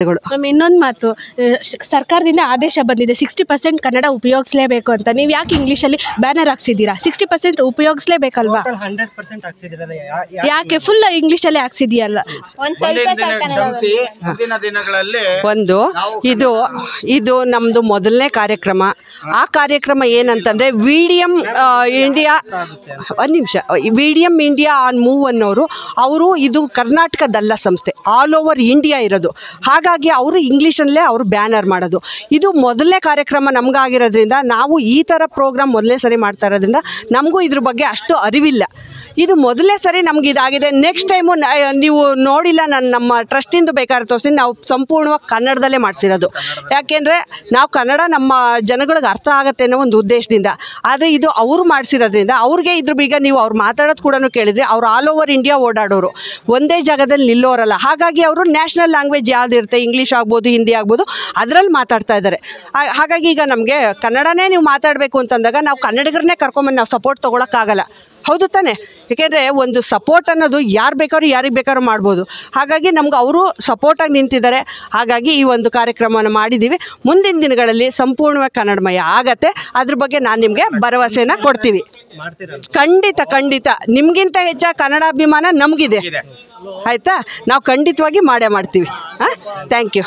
Ma'am ಇನ್ನೊಂದು ಮಾತು, ಸರ್ಕಾರದಿಂದ ಆದೇಶ ಬಂದಿದೆ 60% ಕನ್ನಡ ಉಪಯೋಗಿಸಲೇಬೇಕು ಅಂತ. ನೀವು ಯಾಕೆ ಇಂಗ್ಲೀಷಲ್ಲಿ ಬ್ಯಾನರ್ ಹಾಕ್ಸಿದ್ದೀರಾ? 60% ಉಪಯೋಗಿಸಲೇಬೇಕಲ್ವಾ? ಯಾಕೆ ಫುಲ್ ಇಂಗ್ಲೀಷಲ್ಲೇ ಹಾಕ್ಸಿದೆಯಲ್ಲ? ಒಂದು ಇದು ನಮ್ಮದು ಮೊದಲನೇ ಕಾರ್ಯಕ್ರಮ. ಆ ಕಾರ್ಯಕ್ರಮ ಏನಂತಂದರೆ ವಿಡಿಯಂ ಇಂಡಿಯಾ ಆನ್ ಮೂವ್ ಅನ್ನೋರು ಇದು ಕರ್ನಾಟಕದಲ್ಲ ಸಂಸ್ಥೆ, ಆಲ್ ಓವರ್ ಇಂಡಿಯಾ ಇರೋದು. ಹಾಗಾಗಿ ಅವರು ಇಂಗ್ಲೀಷಲ್ಲೇ ಅವರು ಬ್ಯಾನರ್ ಮಾಡೋದು. ಇದು ಮೊದಲನೇ ಕಾರ್ಯಕ್ರಮ ನಮಗಾಗಿರೋದ್ರಿಂದ ನಾವು ಈ ಥರ ಪ್ರೋಗ್ರಾಮ್ ಮೊದಲನೇ ಸರಿ ಮಾಡ್ತಾ ಇರೋದ್ರಿಂದ ನಮಗೂ ಇದ್ರ ಬಗ್ಗೆ ಅಷ್ಟು ಅರಿವಿಲ್ಲ. ಇದು ಮೊದಲನೇ ಸರಿ ನಮ್ಗೆ ಇದಾಗಿದೆ. ನೆಕ್ಸ್ಟ್ ಟೈಮು ನೀವು ನೋಡಿಲ್ಲ, ನಮ್ಮ ಟ್ರಸ್ಟಿಂದು ಬೇಕಾದ್ರೆ ತೋರಿಸಿ, ನಾವು ಸಂಪೂರ್ಣವಾಗಿ ಕನ್ನಡದಲ್ಲೇ ಮಾಡಿಸಿರೋದು. ಯಾಕೆಂದರೆ ನಾವು ಕನ್ನಡ ನಮ್ಮ ಜನಗಳಿಗೆ ಅರ್ಥ ಆಗುತ್ತೆ ಅನ್ನೋ ಒಂದು ಉದ್ದೇಶದಿಂದ. ಆದರೆ ಇದು ಅವರು ಮಾಡಿಸಿರೋದ್ರಿಂದ ಅವ್ರಿಗೆ ಈಗ ನೀವು ಅವ್ರು ಮಾತಾಡೋದು ಕೂಡ ಕೇಳಿದರೆ ಅವ್ರು ಆಲ್ ಓವರ್ ಇಂಡಿಯಾ ಓಡಾಡೋರು, ಒಂದೇ ಜಾಗದಲ್ಲಿ ನಿಲ್ಲೋರಲ್ಲ. ಹಾಗಾಗಿ ಅವರು ನ್ಯಾಷನಲ್ ಲ್ಯಾಂಗ್ವೇಜ್ ಯಾವುದಿರುತ್ತೆ, ಇಂಗ್ಲೀಷ್ ಆಗ್ಬೋದು, ಹಿಂದಿ ಆಗ್ಬೋದು, ಅದರಲ್ಲಿ ಮಾತಾಡ್ತಾ ಇದ್ದಾರೆ. ಹಾಗಾಗಿ ಈಗ ನಮಗೆ ಕನ್ನಡನೇ ನೀವು ಮಾತಾಡಬೇಕು ಅಂತಂದಾಗ ನಾವು ಕನ್ನಡಿಗರನ್ನೇ ಕರ್ಕೊಂಬಂದು ನಾವು ಸಪೋರ್ಟ್ ತೊಗೊಳಕ್ಕಾಗಲ್ಲ. ಹೌದು ತಾನೆ? ಏಕೆಂದರೆ ಒಂದು ಸಪೋರ್ಟ್ ಅನ್ನೋದು ಯಾರಿಗೆ ಬೇಕಾದ್ರೂ ಮಾಡ್ಬೋದು. ಹಾಗಾಗಿ ನಮ್ಗೆ ಅವರು ಸಪೋರ್ಟಾಗಿ ನಿಂತಿದ್ದಾರೆ. ಹಾಗಾಗಿ ಈ ಒಂದು ಕಾರ್ಯಕ್ರಮವನ್ನು ಮಾಡಿದ್ದೀವಿ. ಮುಂದಿನ ದಿನಗಳಲ್ಲಿ ಸಂಪೂರ್ಣವಾಗಿ ಕನ್ನಡಮಯ ಆಗತ್ತೆ. ಅದ್ರ ಬಗ್ಗೆ ನಾನು ನಿಮಗೆ ಭರವಸೆನ ಕೊಡ್ತೀವಿ. ಖಂಡಿತ ನಿಮಗಿಂತ ಹೆಚ್ಚಾಗಿ ಕನ್ನಡಾಭಿಮಾನ ನಮಗಿದೆ. ಆಯಿತಾ? ನಾವು ಖಂಡಿತವಾಗಿ ಮಾಡೇ ಮಾಡ್ತೀವಿ. Thank you.